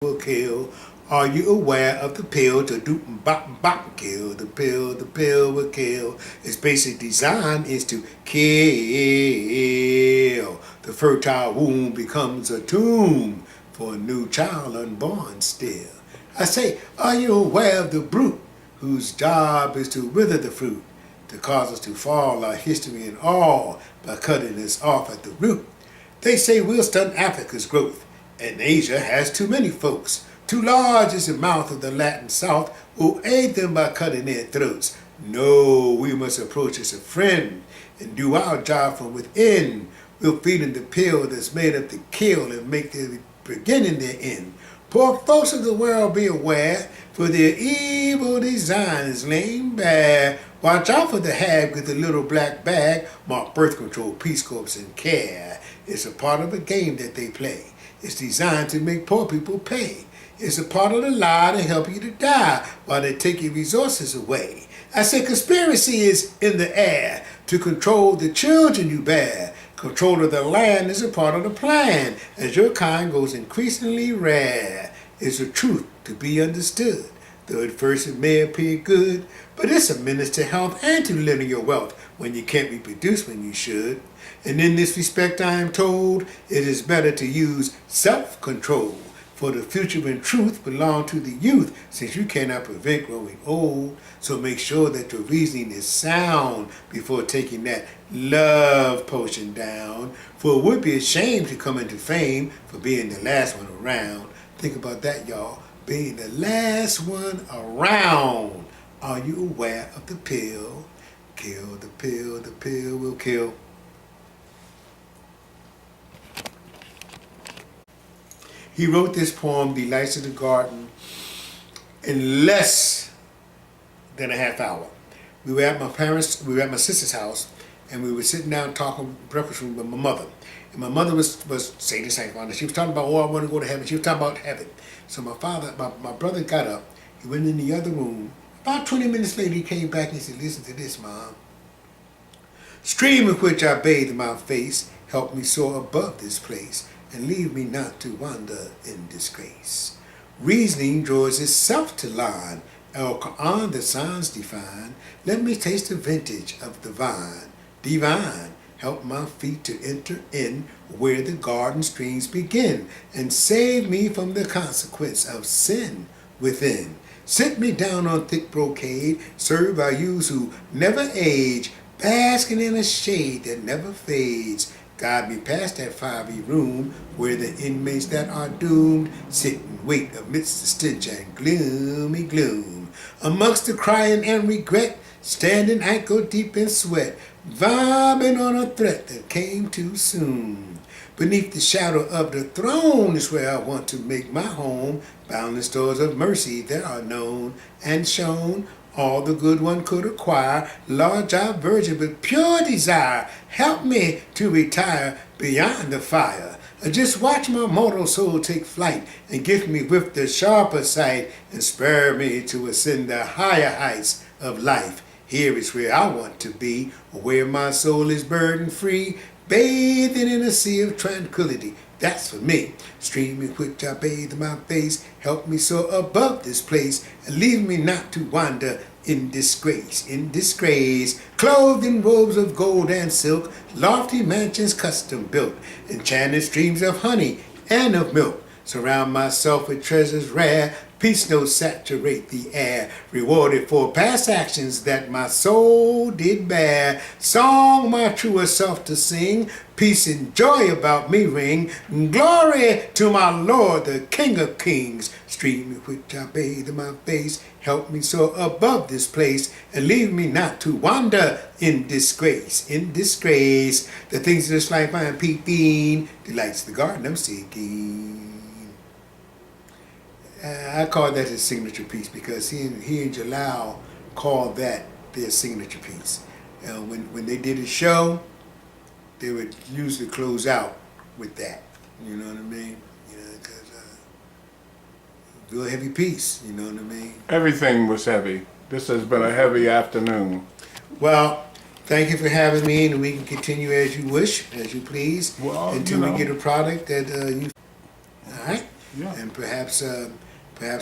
will kill. Are you aware of the pill to do bop bop kill? The pill will kill. Its basic design is to kill. The fertile womb becomes a tomb for a new child unborn still. I say, are you aware of the brute whose job is to wither the fruit, to cause us to fall our history and all by cutting us off at the root? They say we'll stunt Africa's growth, and Asia has too many folks. Too large is the mouth of the Latin South, will aid them by cutting their throats. No, we must approach as a friend and do our job from within. We'll feed them the pill that's made up to kill and make their beginning their end. Poor folks of the world be aware, for their evil design is laying bare. Watch out for the hag with the little black bag, marked birth control, peace corps, and care. It's a part of a game that they play. It's designed to make poor people pay. It's a part of the lie to help you to die while they take your resources away. I say conspiracy is in the air to control the children you bear. Control of the land is a part of the plan as your kind goes increasingly rare. It's a truth to be understood, though at first it may appear good, but it's a menace to health and to linear wealth when you can't reproduce when you should. And in this respect I am told it is better to use self-control, for the future and truth belong to the youth, since you cannot prevent growing old. So make sure that your reasoning is sound before taking that love potion down, for it would be a shame to come into fame for being the last one around. Think about that, y'all, being the last one around. Are you aware of the pill? Kill the pill will kill. He wrote this poem, Delights of the Garden, in less than a half hour. We were at my sister's house, and we were sitting down talking breakfast with my mother. And my mother was saying the same thing. She was talking about, oh, I want to go to heaven. She was talking about heaven. So my brother got up. He went in the other room. About 20 minutes later, he came back and he said, listen to this, Mom. Stream in which I bathe my face, help me soar above this place, and leave me not to wander in disgrace. Reasoning draws itself to line, El Quran the signs define. Let me taste the vintage of the vine. Divine, help my feet to enter in where the garden streams begin, and save me from the consequence of sin within. Sit me down on thick brocade, served by youths who never age, basking in a shade that never fades. Guide me past that fiery room where the inmates that are doomed sit and wait amidst the stench and gloomy gloom. Amongst the crying and regret, standing ankle deep in sweat, vibing on a threat that came too soon. Beneath the shadow of the throne is where I want to make my home. Boundless doors of mercy that are known and shown. All the good one could acquire, large-eyed virgin with pure desire, help me to retire beyond the fire. Just watch my mortal soul take flight, and gift me with the sharper sight, and spur me to ascend the higher heights of life. Here is where I want to be, where my soul is burden-free, bathing in a sea of tranquility. That's for me. Stream in which I bathe my face, help me soar above this place, and leave me not to wander in disgrace, clothed in robes of gold and silk, lofty mansions custom built, enchanted streams of honey and of milk, surround myself with treasures rare, peace notes saturate the air, rewarded for past actions that my soul did bear, song my truer self to sing, peace and joy about me ring, glory to my Lord, the King of Kings. Stream in which I bathe my face, help me soar above this place, and leave me not to wander in disgrace, The things of this life I am peeping, delights the garden I'm seeking. I call that his signature piece because he and Jalal called that their signature piece. When they did a show, they would usually close out with that. You know what I mean? You know, because real heavy piece. You know what I mean? Everything was heavy. This has been a heavy afternoon. Well, thank you for having me, and we can continue as you wish, as you please, Well, until we get a product that you. All right. Yeah. And perhaps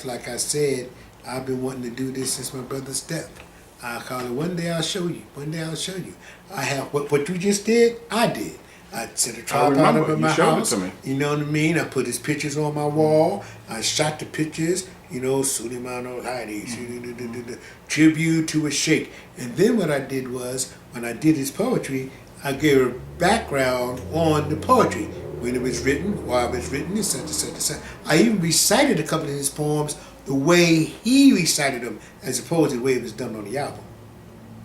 like I said, I've been wanting to do this since my brother's death. I call it one day I'll show you. One day I'll show you. I have what you just did. I did. I set a tripod remember. up in You my showed it house. to me. You know what I mean? I put his pictures on my wall. I shot the pictures. You know, Suliaman El Hadi, tribute to a Sheikh. And then what I did was, when I did his poetry, I gave a background on the poetry, when it was written, why it was written, etc., etc., etc. I even recited a couple of his poems the way he recited them, as opposed to the way it was done on the album.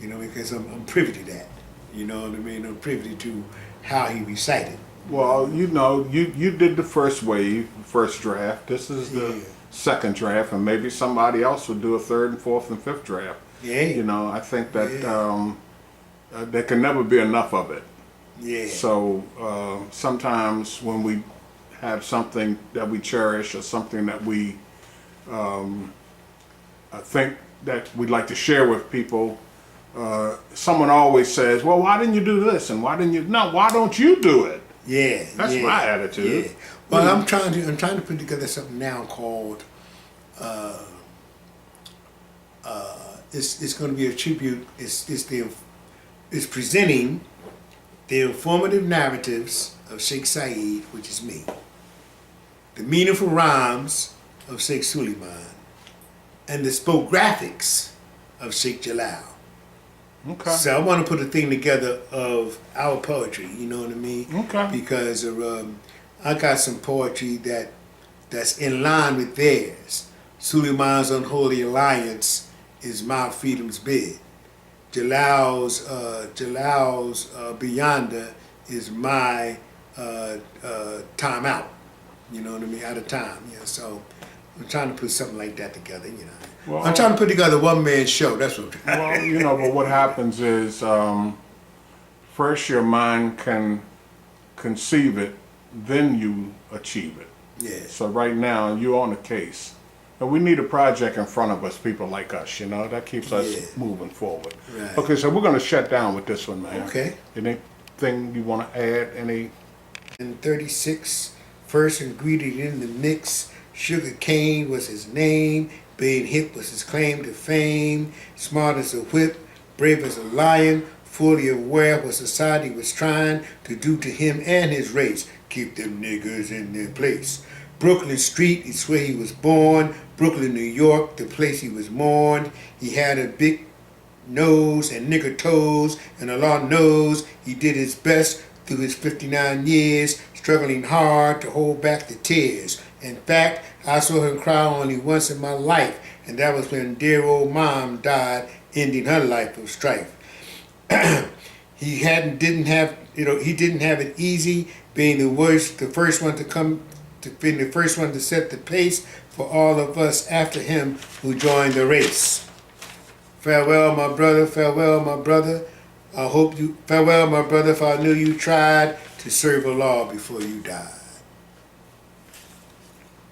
You know, because I'm privy to that. You know what I mean? I'm privy to how he recited. Well, you know, you did the first wave, first draft. This is the Yeah. second draft, and maybe somebody else would do a third and fourth and fifth draft. Yeah. You know, I think that there can never be enough of it. Yeah. So sometimes when we have something that we cherish or something that we I think that we'd like to share with people, someone always says, well, why didn't you do this? And why didn't you? No, why don't you do it? Yeah. That's yeah, my attitude. Yeah. Well, I'm trying to put together something now called it's going to be a tribute. It's presenting the informative narratives of Sheikh Saeed, which is me, the meaningful rhymes of Sheikh Suliman, and the spoke graphics of Sheikh Jalal. Okay. So I want to put a thing together of our poetry, you know what I mean? Okay. Because I got some poetry that's in line with theirs. Suleiman's Unholy Alliance is my freedom's bid. Jalal's Beyonder is my time out. You know what I mean? Out of time. Yeah. So I'm trying to put something like that together. You know. Well, I'm trying to put together a one-man show. That's what I'm trying. Well, you know, but what happens is first your mind can conceive it, then you achieve it. Yeah. So right now you're on the case. And we need a project in front of us, people like us, you know, that keeps us Yeah. moving forward. Right. Okay, so we're going to shut down with this one, man. Okay. Anything you want to add? Any? In 36, first ingredient in the mix, sugar cane was his name, being hip was his claim to fame, smart as a whip, brave as a lion, fully aware of what society was trying to do to him and his race, keep them niggers in their place. Brooklyn Street is where he was born, Brooklyn, New York, the place he was mourned. He had a big nose and nigger toes, and the law knows he did his best through his 59 years, struggling hard to hold back the tears. In fact, I saw him cry only once in my life, and that was when dear old mom died, ending her life of strife. He didn't have it easy, being the first one to set the pace for all of us after him who joined the race. Farewell, my brother, farewell, my brother. Farewell, my brother, for I knew you tried to serve a law before you died.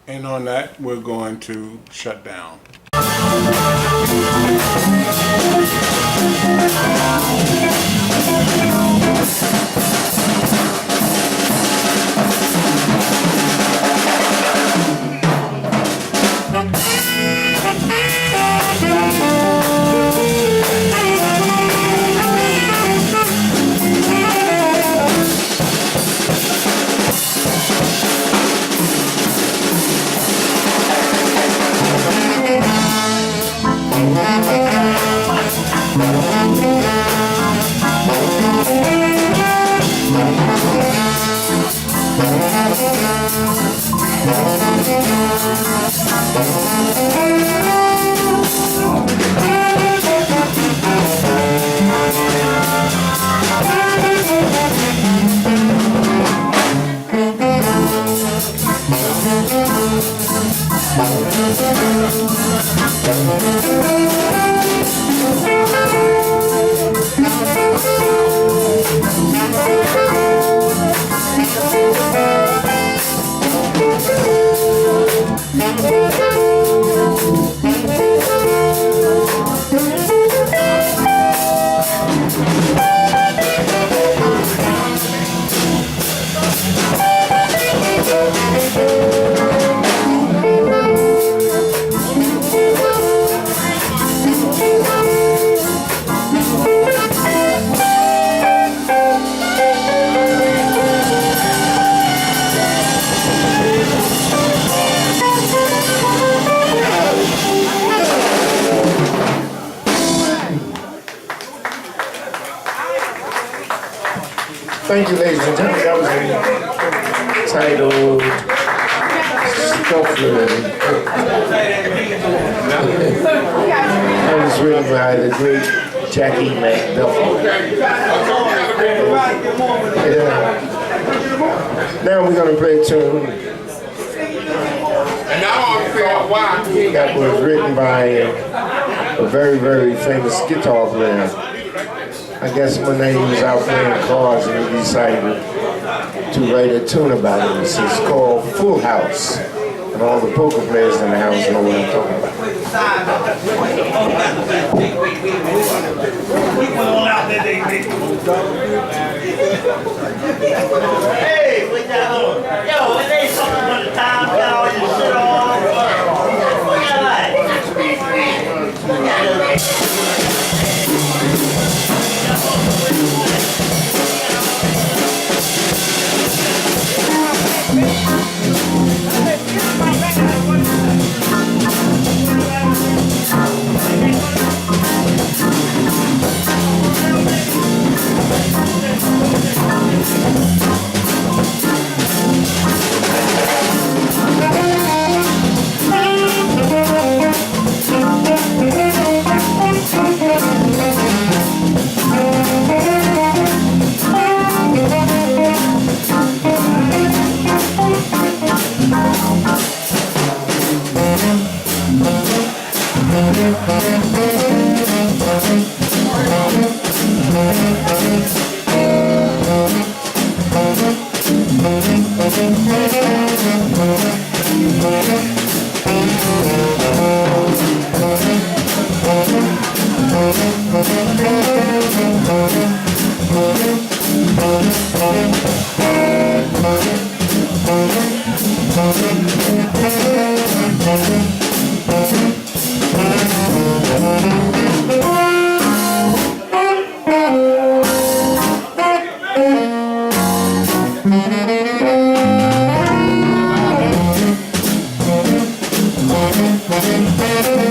And on that, we're going to shut down. thank you, ladies and gentlemen. That was entitled Scuffler. That was written by the great Jackie McDuffie. Yeah. Now we're going to play a tune that was written by a very, very famous guitar player. I guess one day he was out playing cards and he decided to write a tune about it. It's called Full House. And all the poker players in the house know what I'm talking about. Hey, what y'all doing? Yo, it ain't something for the time, got all your shit on. What y'all like? Thank you.